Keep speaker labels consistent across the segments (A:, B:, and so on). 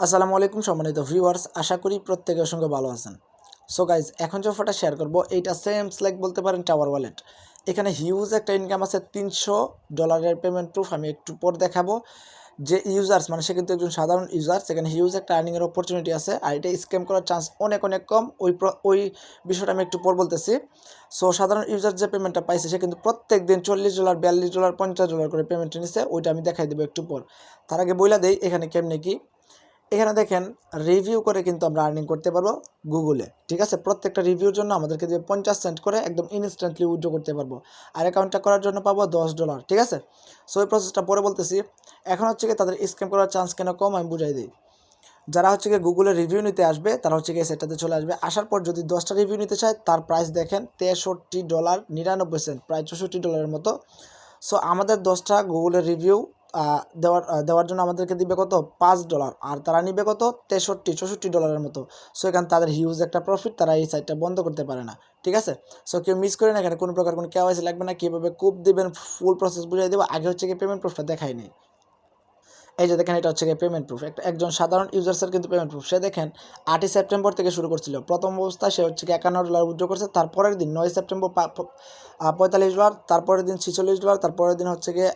A: আসসালামু আলাইকুম সম্মানিত ভিউয়ার্স, আশা করি প্রত্যেকে অসংখ্য ভালো আছেন। সো গাইজ, এখন যে অফারটা শেয়ার করব এইটা সেম লাইক বলতে পারেন টাওয়ার ওয়ালেট। এখানে হিউজ একটা ইনকাম আছে, $300 পেমেন্ট প্রুফ। আমি একটু পর দেখাবো যে ইউজার্স মানে সে কিন্তু একজন সাধারণ ইউজার, সেখানে হিউজ একটা আর্নিংয়ের অপরচুনিটি আছে। আর এটা স্ক্যাম করার চান্স অনেক অনেক কম। ওই বিষয়টা আমি একটু পর বলতেছি। সো সাধারণ ইউজার যে পেমেন্টটা পাইছে সে কিন্তু প্রত্যেক দিন $40, $42, $50 করে পেমেন্ট নিচ্ছে। ওইটা আমি দেখাই দেবো একটু পর। তার আগে বইলা দেই এখানে কেমনে কি। এখানে দেখেন, রিভিউ করে কিন্তু আমরা আর্নিং করতে পারবো গুগলে। ঠিক আছে, প্রত্যেকটা রিভিউর জন্য আমাদেরকে যে 50 সেন্ট করে একদম ইনস্ট্যান্টলি উইথড্র করতে পারবো। আর অ্যাকাউন্টটা করার জন্য পাবো $10। ঠিক আছে, সো এই প্রসেসটা পরে বলতেছি। এখন হচ্ছে কি তাদের স্ক্যাম করার চান্স কেন কম আমি বুঝাই দিই। যারা হচ্ছে গিয়ে গুগলে রিভিউ নিতে আসবে তারা হচ্ছে গিয়ে সেটাতে চলে আসবে। আসার পর যদি 10টা রিভিউ নিতে চায় তার প্রাইস দেখেন $63.99, প্রায় $64 মতো। সো আমাদের 10টা গুগলের রিভিউ দেওয়ার জন্য আমাদেরকে দিবে কত, $5। আর তারা নিবে কত, $64 মতো। সো এখানে তাদের হিউজ একটা প্রফিট, তারা এই সাইটটা বন্ধ করতে পারে না। ঠিক আছে, সো কেউ মিস করে না, এখানে কোনো প্রকার কোনো কেওয়াইসি লাগবে না। কীভাবে কুপ দিবেন ফুল প্রসেস বুঝিয়ে দেবো। আগে হচ্ছে কি পেমেন্ট প্রুফটা দেখায়নি। এই যে দেখেন, এটা হচ্ছে গিয়ে পেমেন্ট প্রুফ। একজন সাধারণ ইউজার্সের কিন্তু পেমেন্ট প্রুফ। সে দেখেন 8ই সেপ্টেম্বর থেকে শুরু করছিল। প্রথম অবস্থায় সে হচ্ছে গিয়ে $51 উইথড্র করছে। তারপরের দিন 9ই সেপ্টেম্বর $45, তারপরের দিন $46, তারপরের দিন হচ্ছে গিয়ে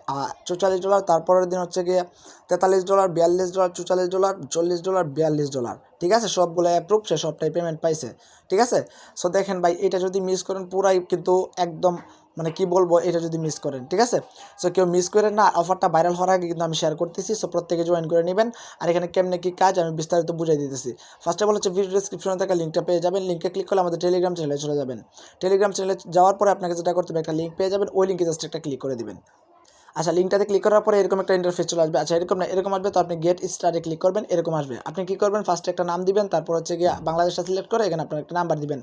A: $44, তারপরের দিন হচ্ছে গিয়ে $43, $42, $44, $40, $42। ঠিক আছে, সবগুলো অ্যাপ্রুভ, সে সবটাই পেমেন্ট পাইছে। ঠিক আছে, সো দেখেন ভাই, এটা যদি মিস করেন পুরাই কিন্তু একদম মানে কি বলবো, এটা যদি মিস করেন। ঠিক আছে, সো কেউ মিস করেন না। অফারটা ভাইরাল হওয়ার আগে কিন্তু আমি শেয়ার করতেছি, সো প্রত্যেকে জয়েন করে নেবেন। আর এখানে কেমনে কি কাজ আমি বিস্তারিত বুঝাই দিতেছি। ফার্স্ট অফ অল হচ্ছে ভিডিও ডিসক্রিপশনে থাকা লিঙ্কটা পেয়ে যাবেন। লিঙ্কে ক্লিক করলে আমাদের টেলিগ্রাম চ্যানেলে চলে যাবেন। টেলিগ্রাম চ্যানেলে যাওয়ার পরে আপনাকে যেটা করতে হবে, একটা লিঙ্ক পেয়ে যাবেন। ওই লিঙ্কে জাস্ট একটা ক্লিক করে দিবেন। আচ্ছা, লিঙ্কটাতে ক্লিক করার পরে এরকম একটা ইন্টারফেস চলে আসবে। আচ্ছা, এরকম না, এরকম আসবে। তো আপনি গেট স্টার্টে ক্লিক করবেন, এরকম আসবে। আপনি কী করবেন, ফার্স্টে একটা নাম দিবেন, তারপর হচ্ছে গিয়ে বাংলাদেশটা সিলেক্ট করে এখানে আপনার একটা নাম্বার দিবেন।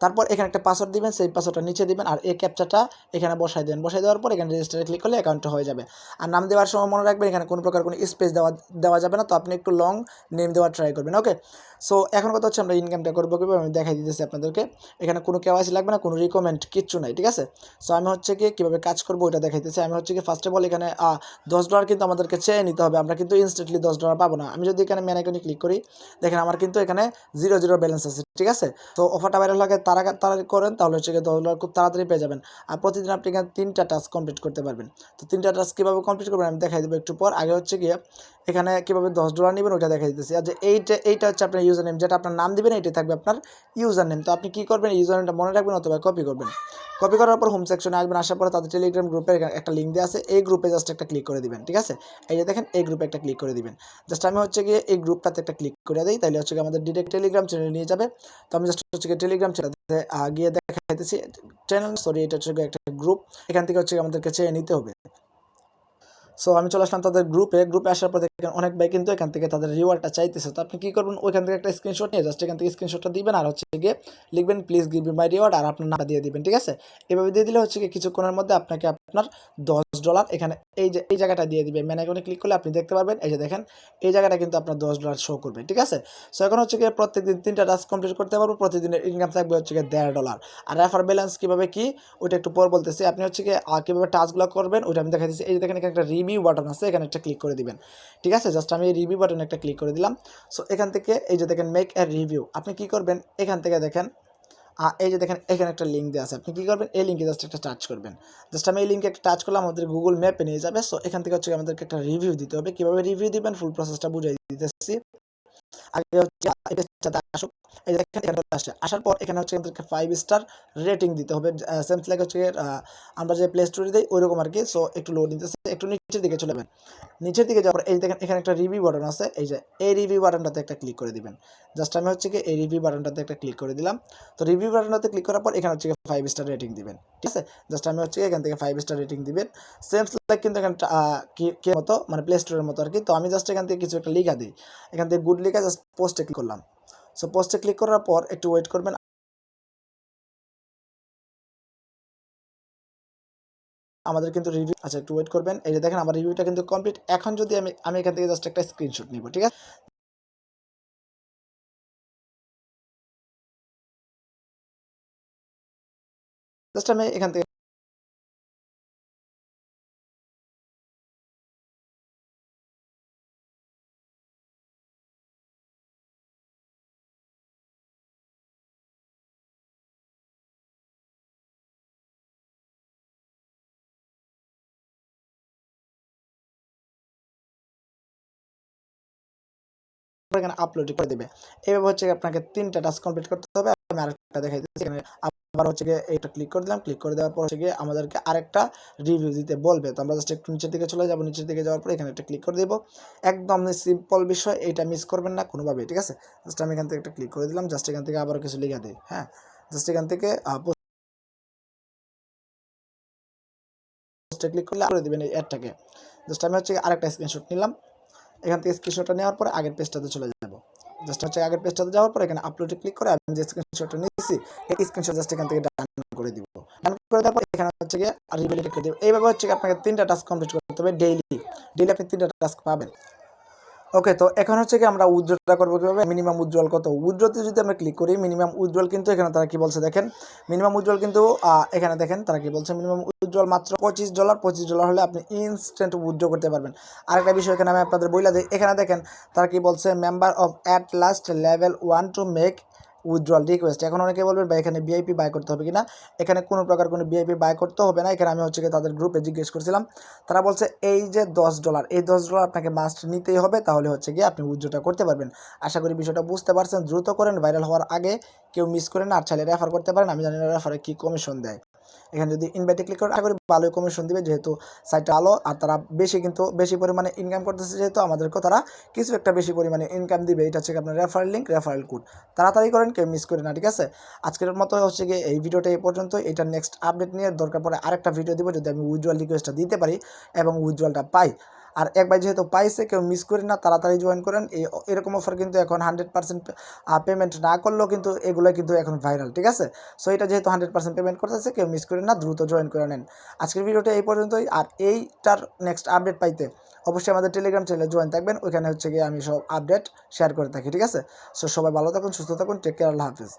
A: তারপর এখানে একটা পাসওয়ার্ড দিবেন, সেই পাসওয়ার্ডটা নিচে দিবেন। আর এই ক্যাপচাটা এখানে বসাই দেবেন। বসাই দেওয়ার পর এখানে রেজিস্টারে ক্লিক করলে অ্যাকাউন্টটা হয়ে যাবে। আর নাম দেওয়ার সময় মনে রাখবেন, এখানে কোনো প্রকার কোনো স্পেস দেওয়া যাবে না। তো আপনি একটু লং নেম দেওয়ার ট্রাই করবেন। ওকে, সো এখন কথা হচ্ছে আমরা ইনকামটা করবো কীভাবে আমি দেখাই দিতেছি আপনাদেরকে। এখানে কোনো কেওয়াইসি লাগবে না, কোনো রিকমেন্ড কিচ্ছু নাই। ঠিক আছে, সো আমি হচ্ছে কি কীভাবে কাজ করবো ওইটা দেখাইতেছি। আমি হচ্ছে কি ফার্স্ট অফ অল এখানে $10 কিন্তু আমাদেরকে চেয়ে নিতে হবে। আমরা কিন্তু ইনস্ট্যান্টলি $10 পাবো না। আমি যদি এখানে ম্যান আইকনে ক্লিক করি, দেখেন আমার কিন্তু এখানে 0 ব্যালেন্স আছে। ঠিক আছে, তো অফারটা ভাইরাল লাগে তাড়াতাড়ি করেন, তাহলে হচ্ছে গিয়ে $10 খুব তাড়াতাড়ি পেয়ে যাবেন। আর প্রতিদিন আপনি এখানে 3টা টাস্ক কমপ্লিট করতে পারবেন। তো 3টা টাস্ক কীভাবে কমপ্লিট করবেন আমি দেখাই দেবো একটু পর। আগে হচ্ছে গিয়ে এখানে কীভাবে $10 নেবেন ওইটা দেখাই দিতেছি। আর যে এইটা হচ্ছে আপনার ইউজার নেম, যেটা আপনার নাম দিবেন এইটাই থাকবে আপনার ইউজার নেম। তো আপনি কী করবেন, ইউজার নেমটা মনে রাখবেন অথবা কপি করবেন। কপি করার পর হোম সেকশনে আসবেন। আসার পরে তাদের টেলিগ্রাম গ্রুপের একটা লিঙ্ক দেওয়া আছে, এই গ্রুপে জাস্ট একটা ক্লিক করে দিবেন। ঠিক আছে, এই যে দেখেন, এই গ্রুপে একটা ক্লিক করে দিবেন। জাস্ট আমি হচ্ছে গিয়ে এই গ্রুপটাতে একটা ক্লিক করে দিই, তাহলে হচ্ছে গিয়ে আমাদের ডিরেক্ট টেলিগ্রাম চ্যানেলে নিয়ে যাবে। তো আমি জাস্ট হচ্ছে গিয়ে টেলিগ্রাম চ্যানেলে গিয়ে দেখাইতেছি। চ্যানেল সরি, এটা হচ্ছে গিয়ে একটা গ্রুপ। এখান থেকে হচ্ছে আমাদেরকে চেয়ে নিতে হবে। সো আমি চলে আসলাম তাদের গ্রুপে আসার পর দেখেন অনেক ভাই কিন্তু এখান থেকে তাদের রিওয়ার্ডটা চাইতেছে। তো আপনি কী করবেন, ওইখান থেকে একটা স্ক্রিনশট নিয়ে জাস্ট এখান থেকে স্ক্রিনশটটা দিবেন। আর হচ্ছে গিয়ে লিখবেন please give me my reward, আর আপনার নাম্বার দিয়ে দিবেন। ঠিক আছে, এভাবে দিয়ে দিলে হচ্ছে গিয়ে কিছুক্ষণের মধ্যে আপনাকে আপনার $10 এখানে এই জায়গাটা দিয়ে দিবে। ম্যান আইকনে ক্লিক করলে আপনি দেখতে পারবেন, এই যে দেখেন এই জায়গাটা কিন্তু আপনার $10 শো করবে। ঠিক আছে, সো এখন হচ্ছে গিয়ে প্রত্যেকদিন 3টা টাস্ক কমপ্লিট করতে পারবো। প্রতিদিনের ইনকাম থাকবে হচ্ছে গিয়ে $1.5। আর রেফার ব্যালেন্স কীভাবে কি ওইটা একটু পর বলতেছি। আপনি হচ্ছে গিয়ে কীভাবে টাস্কগুলো করবেন ওইটা আমি দেখাই দিচ্ছি। এই যে দেখেন এখানে একটা রিভিউ বাটন আছে, এখানে একটা ক্লিক করে দিবেন। ঠিক আছে, জাস্ট আমি এই রিভিউ বাটনে একটা ক্লিক করে দিলাম। সো এখান থেকে এই যে দেখেন মেক এ রিভিউ, আপনি কী করবেন, এখান থেকে দেখেন এই যে দেখেন এখানে একটা লিঙ্ক দেওয়া আছে। আপনি কী করবেন, এই লিঙ্কে জাস্ট একটা টাচ করবেন। জাস্ট আমি এই লিঙ্কে একটা টাচ করলাম, আমাদের গুগল ম্যাপে নিয়ে যাবে। সো এখান থেকে হচ্ছে আমাদেরকে একটা রিভিউ দিতে হবে। কীভাবে রিভিউ দিবেন ফুল প্রসেসটা বুঝাই দিতেছি। আগে হচ্ছে আসুক, এই দেখেন এখানে আসে। আসার পর এখানে হচ্ছে আমাদেরকে 5 স্টার রেটিং দিতে হবে। সেম লাইক হচ্ছে আমরা যে প্লে স্টোরে দিই ওইরকম আর কি। সো একটু লোড নিতেছে, একটু নিচের দিকে চলে যাবেন। নিচের দিকে যাওয়ার এই দেখেন এখানে একটা রিভিউ বাটন আছে, এই যে এই রিভিউ বাটনটাতে একটা ক্লিক করে দিবেন। জাস্ট আমি হচ্ছে কি এই রিভিউ বাটনটাতে একটা ক্লিক করে দিলাম। তো রিভিউ বাটনটাতে ক্লিক করার পর এখানে হচ্ছে 5 স্টার রেটিং দিবেন। ঠিক আছে, জাস্ট আমি হচ্ছে এখান থেকে 5 স্টার রেটিং দিবেন। সেম লাইক কিন্তু এখানে কি মতো মানে প্লে স্টোরের মতো আর কি। তো আমি জাস্ট এখান থেকে কিছু একটা লিখা দিই, এখান থেকে গুড লিখা জাস্ট পোস্টে ক্লিক করলাম। সো পোস্টে ক্লিক করার পর একটু ওয়েট করবেন। আমাদের কিন্তু রিভিউ, আচ্ছা একটু ওয়েট করবেন। এই যে দেখেন আমার রিভিউটা কিন্তু কমপ্লিট। এখন যদি আমি এখান থেকে জাস্ট একটা স্ক্রিনশট নিব। ঠিক আছে, জাস্ট আমি এখান থেকে এখানে আপলোড করে দেবে। এইভাবে হচ্ছে আপনাকে 3টা টাস্ক কমপ্লিট করতে হবে। আমি আরেকটা দেখাই দিচ্ছি। এখানে আবার হচ্ছে গিয়ে এটা ক্লিক করে দিলাম। ক্লিক করে দেওয়ার পর হচ্ছে গিয়ে আমাদেরকে আরেকটা রিভিউ দিতে বলবে। তো আমরা জাস্ট একটু নিচের দিকে চলে যাব। নিচের দিকে যাওয়ার পর এখানে একটা ক্লিক করে দেব। একদম সিম্পল বিষয়, এটা মিস করবেন না কোনোভাবেই, ঠিক আছে? জাস্ট আমি এখান থেকে একটা ক্লিক করে দিলাম। জাস্ট এখান থেকে আবার কিছু লিখে দিই। হ্যাঁ, জাস্ট এখান থেকে পোস্টে ক্লিক করলে করে দিবেন এই অ্যাডটাকে। জাস্ট আমি হচ্ছে আরেকটা স্ক্রিনশট নিলাম। এখান থেকে স্ক্রিনশটটা নেওয়ার পরে আগের পেজটাতে চলে যাব। জাস্ট হচ্ছে আগের পেজটাতে যাওয়ার পর এখানে আপলোডে ক্লিক করে আমি যে স্ক্রিনশটটা নিয়েছি এই স্ক্রিনশট জাস্ট এখান থেকে ডান করে দিব। ডান করে দেওয়ার পর এখানে হচ্ছে গিয়ে রিভেলিট করে দিব। এইভাবে হচ্ছে আপনাকে 3টা টাস্ক কমপ্লিট করতে হবে ডেইলি। আপনি 3টা টাস্ক পাবেন। ওকে, তো এখন হচ্ছে কি আমরা উইথড্রটা করবো কীভাবে? মিনিমাম উইথড্রল কত? উইথড্রতে যদি আমরা ক্লিক করি মিনিমাম উইথড্রল কিন্তু এখানে তারা কি বলছে দেখেন। মিনিমাম উইথড্রল কিন্তু এখানে দেখেন তারা কি বলছে। মিনিমাম উইথড্রল মাত্র $25। $25 হলে আপনি ইনস্ট্যান্ট উইথড্র করতে পারবেন। আরেকটা বিষয় এখানে আমি আপনাদের বইলা দিই। এখানে দেখেন তারা কি বলছে, member of at last level 1 to make withdrawal request. এখন অনেকে বলবেন ভাই এখানে ভিআইপি বাই করতে হবে কিনা। এখানে কোনো প্রকার কোনো ভিআইপি বাই করতে হবে না। এখানে আমি হচ্ছে কি তাদের গ্রুপে জিজ্ঞেস করছিলাম, তারা বলছে এই যে $10, এই $10 আপনাকে মাস্ট নিতেই হবে, তাহলে হচ্ছে গিয়ে আপনি উইথড্রটা করতে পারবেন। আশা করি বিষয়টা বুঝতে পারছেন। দ্রুত করেন, ভাইরাল হওয়ার আগে কেউ মিস করেন না। আর চাইলে রেফার করতে পারেন। আমি জানি না রেফারে কী কমিশন দেয়। এখানে যদি ইনভাইটে ক্লিক করেন আশা করি ভালোই কমিশন দিবে, যেহেতু সাইটটা আলো আর তারা বেশি পরিমাণে ইনকাম করতেছে, যেহেতু আমাদেরকেও তারা কিছু একটা বেশি পরিমাণে ইনকাম দিবে। এটা হচ্ছে আপনার রেফারেল লিঙ্ক, রেফারেল কোড। তাড়াতাড়ি করেন, কেউ মিস করে না, ঠিক আছে? আজকের মতো হচ্ছে গিয়ে এই ভিডিওটা এই পর্যন্ত। এটা নেক্সট আপডেট নিয়ে দরকার পড়ে আরেকটা ভিডিও দিব, যদি আমি উইথড্রল রিকোয়েস্টটা দিতে পারি এবং উইথড্রলটা পাই। আর একবার যেহেতু পাইছে, কেউ মিস করেন না, তাড়াতাড়ি জয়েন করেন। এরকম অফার কিন্তু এখন 100% পেমেন্ট না করলেও কিন্তু এগুলো কিন্তু এখন ভাইরাল, ঠিক আছে? সো এটা যেহেতু 100% পেমেন্ট করতেছে, কেউ মিস করেন না, দ্রুত জয়েন করে নেন। আজকের ভিডিওটা এই পর্যন্তই। আর এইটার নেক্সট আপডেট পাইতে অবশ্যই আমাদের টেলিগ্রাম চ্যানেলে জয়েন থাকবেন। ওইখানে হচ্ছে গিয়ে আমি সব আপডেট শেয়ার করে থাকি, ঠিক আছে? সো সবাই ভালো থাকুন, সুস্থ থাকুন, টেক কেয়ার, আল্লাহ হাফিজ।